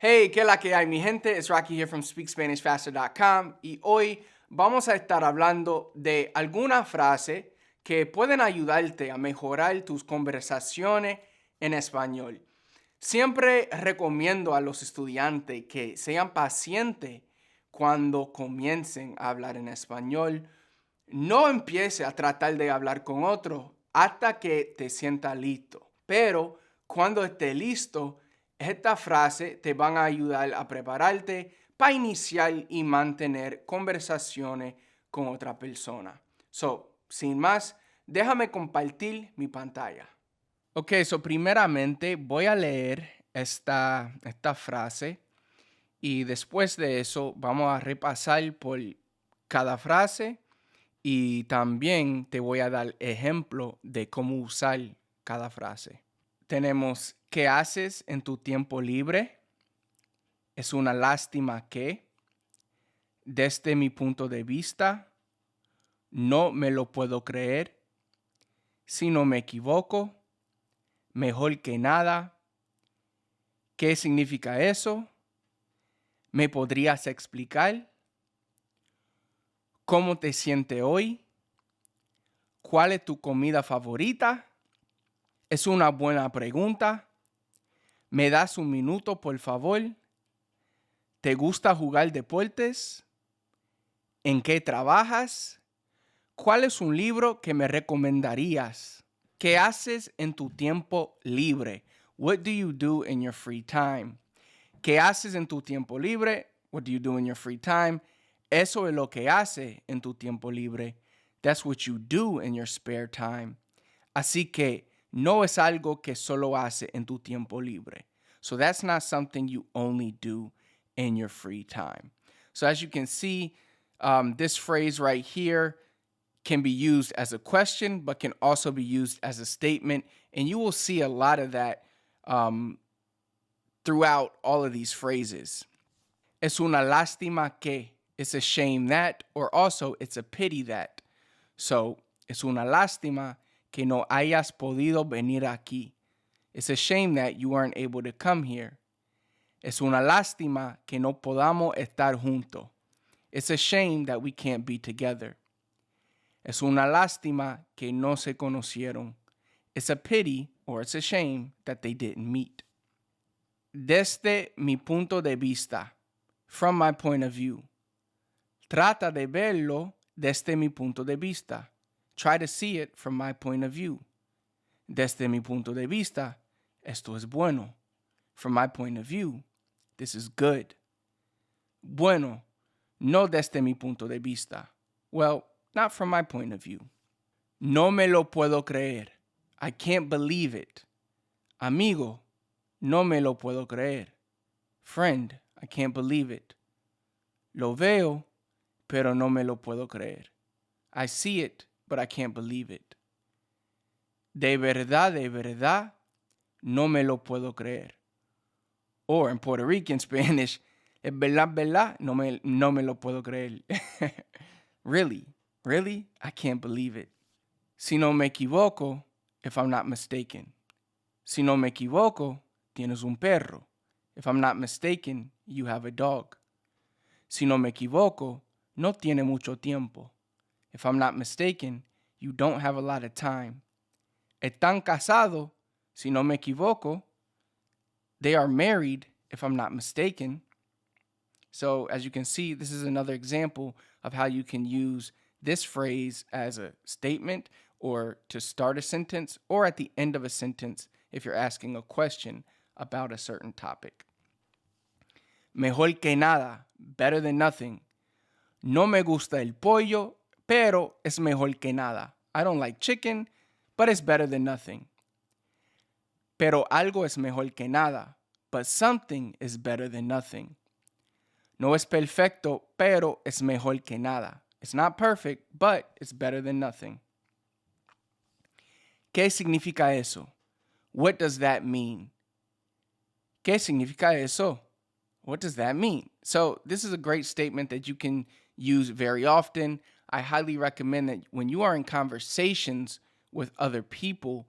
Hey, ¿qué la que hay, mi gente? It's Rocky here from SpeakSpanishFaster.com y hoy vamos a estar hablando de alguna frase que pueden ayudarte a mejorar tus conversaciones en español. Siempre recomiendo a los estudiantes que sean pacientes cuando comiencen a hablar en español. No empiece a tratar de hablar con otro hasta que te sienta listo. Pero cuando esté listo, esta frase te van a ayudar a prepararte para iniciar y mantener conversaciones con otra persona. Sin más, déjame compartir mi pantalla. Ok, primeramente voy a leer esta frase y después de eso vamos a repasar por cada frase y también te voy a dar ejemplo de cómo usar cada frase. Tenemos, ¿qué haces en tu tiempo libre? Es una lástima que, desde mi punto de vista, no me lo puedo creer. Si no me equivoco, mejor que nada. ¿Qué significa eso? ¿Me podrías explicar? ¿Cómo te sientes hoy? ¿Cuál es tu comida favorita? Es una buena pregunta. ¿Me das un minuto, por favor? ¿Te gusta jugar deportes? ¿En qué trabajas? ¿Cuál es un libro que me recomendarías? ¿Qué haces en tu tiempo libre? What do you do in your free time? ¿Qué haces en tu tiempo libre? What do you do in your free time? Eso es lo que hace en tu tiempo libre. That's what you do in your spare time. Así que no es algo que solo hace en tu tiempo libre. So that's not something you only do in your free time. So as you can see, this phrase right here can be used as a question, but can also be used as a statement. And you will see a lot of that throughout all of these phrases. Es una lástima que, it's a shame that, or also it's a pity that. So, es una lástima que no hayas podido venir aquí. It's a shame that you weren't able to come here. Es una lástima que no podamos estar juntos. It's a shame that we can't be together. Es una lástima que no se conocieron. It's a pity or it's a shame that they didn't meet. Desde mi punto de vista, from my point of view. Trata de verlo desde mi punto de vista. Try to see it from my point of view. Desde mi punto de vista, esto es bueno. From my point of view, this is good. Bueno, no desde mi punto de vista. Well, not from my point of view. No me lo puedo creer. I can't believe it. Amigo, no me lo puedo creer. Friend, I can't believe it. Lo veo, pero no me lo puedo creer. I see it, but I can't believe it. De verdad, no me lo puedo creer. Or in Puerto Rican Spanish, es verdad, no me lo puedo creer. Really? I can't believe it. Si no me equivoco, if I'm not mistaken. Si no me equivoco, tienes un perro. If I'm not mistaken, you have a dog. Si no me equivoco, no tiene mucho tiempo. If I'm not mistaken, you don't have a lot of time. Están casados, si no me equivoco. They are married, if I'm not mistaken. So as you can see, this is another example of how you can use this phrase as a statement or to start a sentence or at the end of a sentence if you're asking a question about a certain topic. Mejor que nada, better than nothing. No me gusta el pollo, pero es mejor que nada. I don't like chicken, but it's better than nothing. Pero algo es mejor que nada, but something is better than nothing. No es perfecto, pero es mejor que nada. It's not perfect, but it's better than nothing. ¿Qué significa eso? What does that mean? ¿Qué significa eso? What does that mean? So this is a great statement that you can use very often. I highly recommend that when you are in conversations with other people,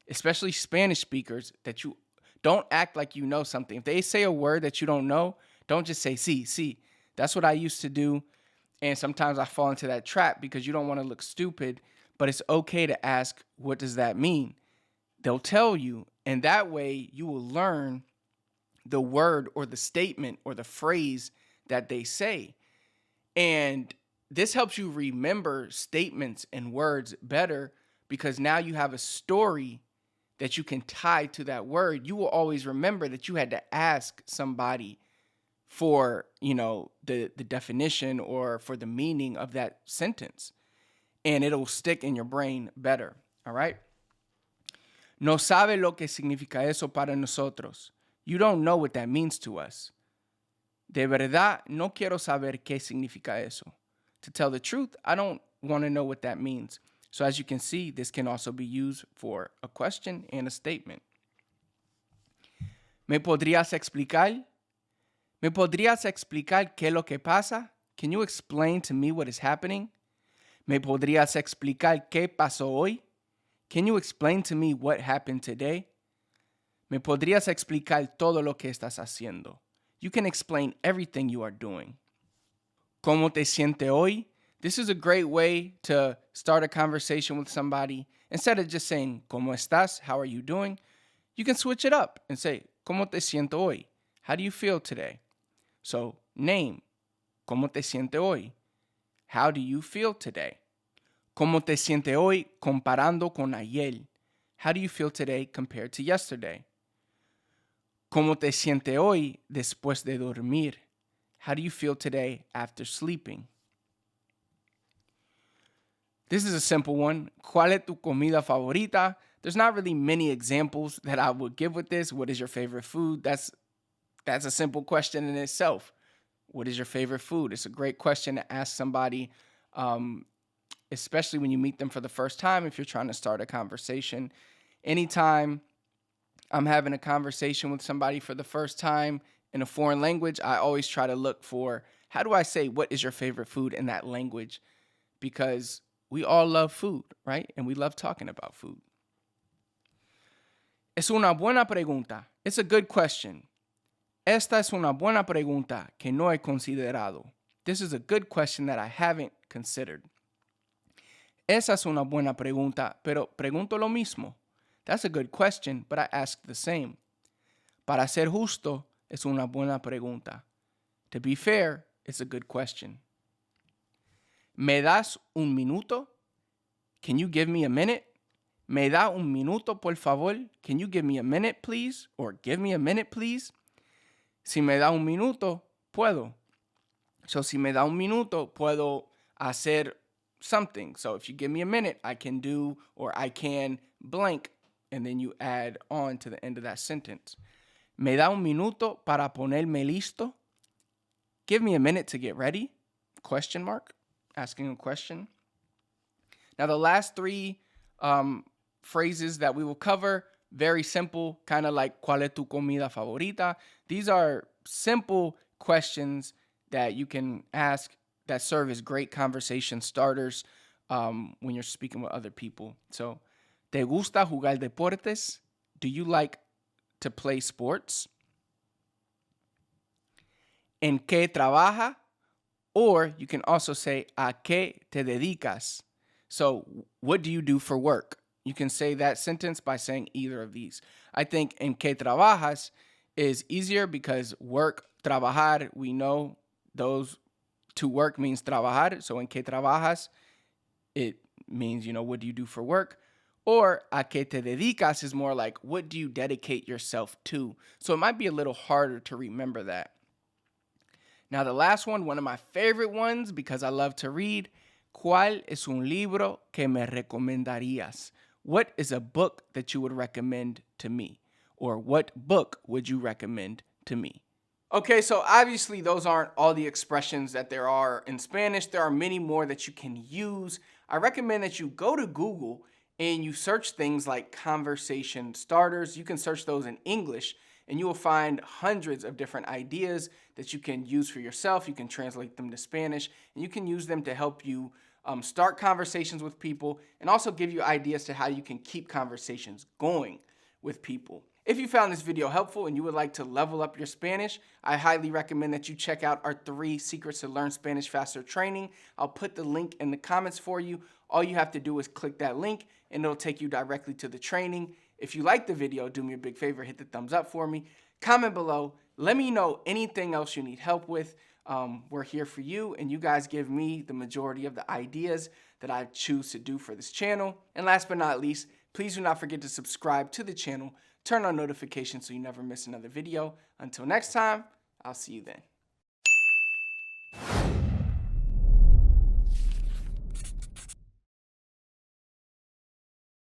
especially Spanish speakers, that you Don't act like you know something. If they say a word that you don't know, don't just say sí, sí. That's what I used to do. And sometimes I fall into that trap because you don't want to look stupid, but it's okay to ask, what does that mean? They'll tell you. And that way you will learn the word or the statement or the phrase that they say. And this helps you remember statements and words better because now you have a story that you can tie to that word. You will always remember that you had to ask somebody for, the definition or for the meaning of that sentence. And it'll stick in your brain better. All right? No sabe lo que significa eso para nosotros. You don't know what that means to us. De verdad, no quiero saber qué significa eso. To tell the truth, I don't want to know what that means. So as you can see, this can also be used for a question and a statement. ¿Me podrías explicar? ¿Me podrías explicar qué es lo que pasa? Can you explain to me what is happening? ¿Me podrías explicar qué pasó hoy? Can you explain to me what happened today? ¿Me podrías explicar todo lo que estás haciendo? You can explain everything you are doing. ¿Cómo te sientes hoy? This is a great way to start a conversation with somebody. Instead of just saying, ¿Cómo estás? How are you doing? You can switch it up and say, ¿Cómo te siento hoy? How do you feel today? So, name. ¿Cómo te sientes hoy? How do you feel today? ¿Cómo te sientes hoy comparando con ayer? How do you feel today compared to yesterday? ¿Cómo te sientes hoy después de dormir? How do you feel today after sleeping? This is a simple one. ¿Cuál es tu comida favorita? There's not really many examples that I would give with this. What is your favorite food? That's a simple question in itself. What is your favorite food? It's a great question to ask somebody, especially when you meet them for the first time, if you're trying to start a conversation. Anytime I'm having a conversation with somebody for the first time in a foreign language, I always try to look for, how do I say, what is your favorite food in that language? Because we all love food, right? And we love talking about food. Es una buena pregunta. It's a good question. Esta es una buena pregunta que no he considerado. This is a good question that I haven't considered. Esa es una buena pregunta, pero pregunto lo mismo. That's a good question, but I ask the same. Para ser justo, es una buena pregunta. To be fair, it's a good question. ¿Me das un minuto? Can you give me a minute? ¿Me da un minuto, por favor? Can you give me a minute, please? Or give me a minute, please? Si me da un minuto, puedo. So, si me da un minuto, puedo hacer something. So, if you give me a minute, I can do, or I can blank, and then you add on to the end of that sentence. ¿Me da un minuto para ponerme listo? Give me a minute to get ready? Question mark. Asking a question. Now, the last three phrases that we will cover, very simple, kind of like ¿Cuál es tu comida favorita? These are simple questions that you can ask that serve as great conversation starters when you're speaking with other people. So, ¿te gusta jugar deportes? Do you like to play sports? ¿En qué trabaja? Or you can also say, ¿a qué te dedicas? So, what do you do for work? You can say that sentence by saying either of these. I think ¿en qué trabajas? Is easier because work, trabajar, we know those to work means trabajar. So, ¿en qué trabajas? It means, what do you do for work? Or ¿a qué te dedicas? Is more like, what do you dedicate yourself to? So, it might be a little harder to remember that. Now, the last one of my favorite ones because I love to read. ¿Cuál es un libro que me recomendarías? What is a book that you would recommend to me? Or what book would you recommend to me? Okay, so obviously those aren't all the expressions that there are in Spanish. There are many more that you can use. I recommend that you go to Google and you search things like conversation starters. You can search those in English and you will find hundreds of different ideas that you can use for yourself. You can translate them to Spanish, and you can use them to help you start conversations with people and also give you ideas to how you can keep conversations going with people. If you found this video helpful and you would like to level up your Spanish, I highly recommend that you check out our 3 Secrets to Learn Spanish Faster training. I'll put the link in the comments for you. All you have to do is click that link and it'll take you directly to the training. If you like the video, do me a big favor, hit the thumbs up for me. Comment below. Let me know anything else you need help with. We're here for you, and you guys give me the majority of the ideas that I choose to do for this channel. And last but not least, please do not forget to subscribe to the channel. Turn on notifications so you never miss another video. Until next time, I'll see you then.